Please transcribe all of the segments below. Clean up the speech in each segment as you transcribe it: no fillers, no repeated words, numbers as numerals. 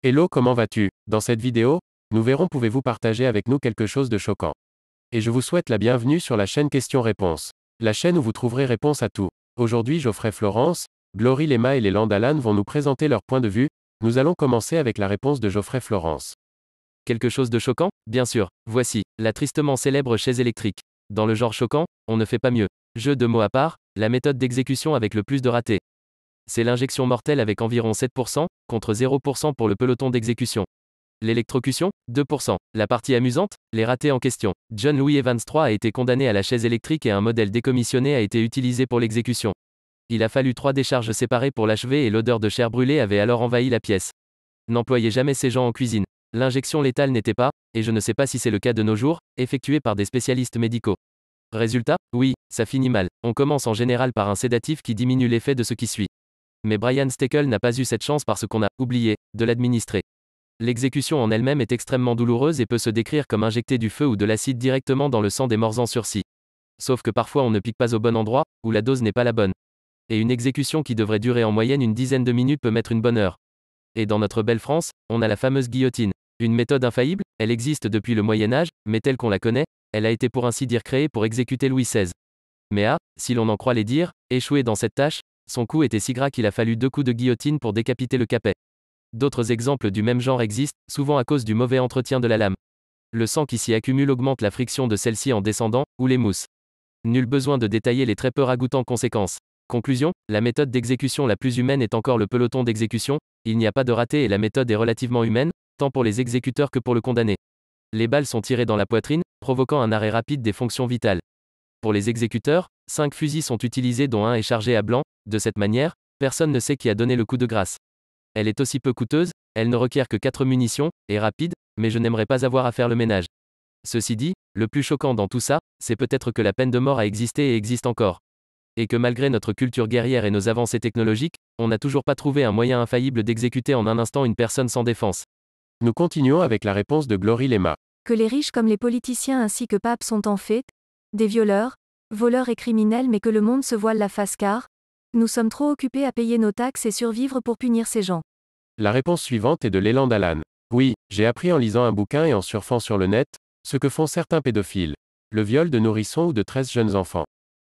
Hello, comment vas-tu? Dans cette vidéo, nous verrons pouvez-vous partager avec nous quelque chose de choquant. Et je vous souhaite la bienvenue sur la chaîne Questions-Réponses. La chaîne où vous trouverez réponse à tout. Aujourd'hui Geoffrey Florence, Glory Lema et Leland Alan vont nous présenter leur point de vue. Nous allons commencer avec la réponse de Geoffrey Florence. Quelque chose de choquant? Bien sûr. Voici, la tristement célèbre chaise électrique. Dans le genre choquant, on ne fait pas mieux. Jeu de mots à part, la méthode d'exécution avec le plus de ratés. C'est l'injection mortelle avec environ 7%, contre 0% pour le peloton d'exécution. L'électrocution, 2%. La partie amusante, les ratés en question. John Louis Evans III a été condamné à la chaise électrique et un modèle décommissionné a été utilisé pour l'exécution. Il a fallu 3 décharges séparées pour l'achever et l'odeur de chair brûlée avait alors envahi la pièce. N'employez jamais ces gens en cuisine. L'injection létale n'était pas, et je ne sais pas si c'est le cas de nos jours, effectuée par des spécialistes médicaux. Résultat? Oui, ça finit mal. On commence en général par un sédatif qui diminue l'effet de ce qui suit. Mais Brian Steckel n'a pas eu cette chance parce qu'on a oublié de l'administrer. L'exécution en elle-même est extrêmement douloureuse et peut se décrire comme injecter du feu ou de l'acide directement dans le sang des morts en sursis. Sauf que parfois on ne pique pas au bon endroit, ou la dose n'est pas la bonne. Et une exécution qui devrait durer en moyenne une dizaine de minutes peut mettre une bonne heure. Et dans notre belle France, on a la fameuse guillotine. Une méthode infaillible, elle existe depuis le Moyen Âge, mais telle qu'on la connaît, elle a été pour ainsi dire créée pour exécuter Louis XVI. Mais si l'on en croit les dires, échoué dans cette tâche, son coup était si gras qu'il a fallu 2 coups de guillotine pour décapiter le capet. D'autres exemples du même genre existent, souvent à cause du mauvais entretien de la lame. Le sang qui s'y accumule augmente la friction de celle-ci en descendant, ou les mousses. Nul besoin de détailler les très peu ragoûtantes conséquences. Conclusion, la méthode d'exécution la plus humaine est encore le peloton d'exécution, il n'y a pas de raté et la méthode est relativement humaine, tant pour les exécuteurs que pour le condamné. Les balles sont tirées dans la poitrine, provoquant un arrêt rapide des fonctions vitales. Pour les exécuteurs, 5 fusils sont utilisés dont un est chargé à blanc, de cette manière, personne ne sait qui a donné le coup de grâce. Elle est aussi peu coûteuse, elle ne requiert que 4 munitions, et rapide, mais je n'aimerais pas avoir à faire le ménage. Ceci dit, le plus choquant dans tout ça, c'est peut-être que la peine de mort a existé et existe encore. Et que malgré notre culture guerrière et nos avancées technologiques, on n'a toujours pas trouvé un moyen infaillible d'exécuter en un instant une personne sans défense. Nous continuons avec la réponse de Glory Lema. Que les riches comme les politiciens ainsi que Pape sont en fait des violeurs, voleurs et criminels, mais que le monde se voile la face car nous sommes trop occupés à payer nos taxes et survivre pour punir ces gens. La réponse suivante est de Leland Alan. Oui, j'ai appris en lisant un bouquin et en surfant sur le net, ce que font certains pédophiles. Le viol de nourrissons ou de 13 jeunes enfants.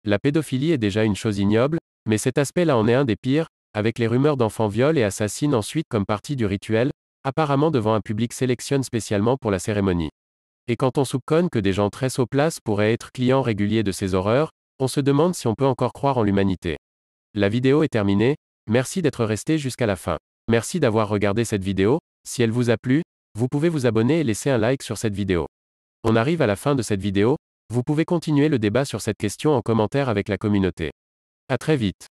La pédophilie est déjà une chose ignoble, mais cet aspect-là en est un des pires, avec les rumeurs d'enfants violent et assassinent ensuite comme partie du rituel, apparemment devant un public sélectionne spécialement pour la cérémonie. Et quand on soupçonne que des gens très haut place pourraient être clients réguliers de ces horreurs, on se demande si on peut encore croire en l'humanité. La vidéo est terminée, merci d'être resté jusqu'à la fin. Merci d'avoir regardé cette vidéo, si elle vous a plu, vous pouvez vous abonner et laisser un like sur cette vidéo. On arrive à la fin de cette vidéo, vous pouvez continuer le débat sur cette question en commentaire avec la communauté. À très vite.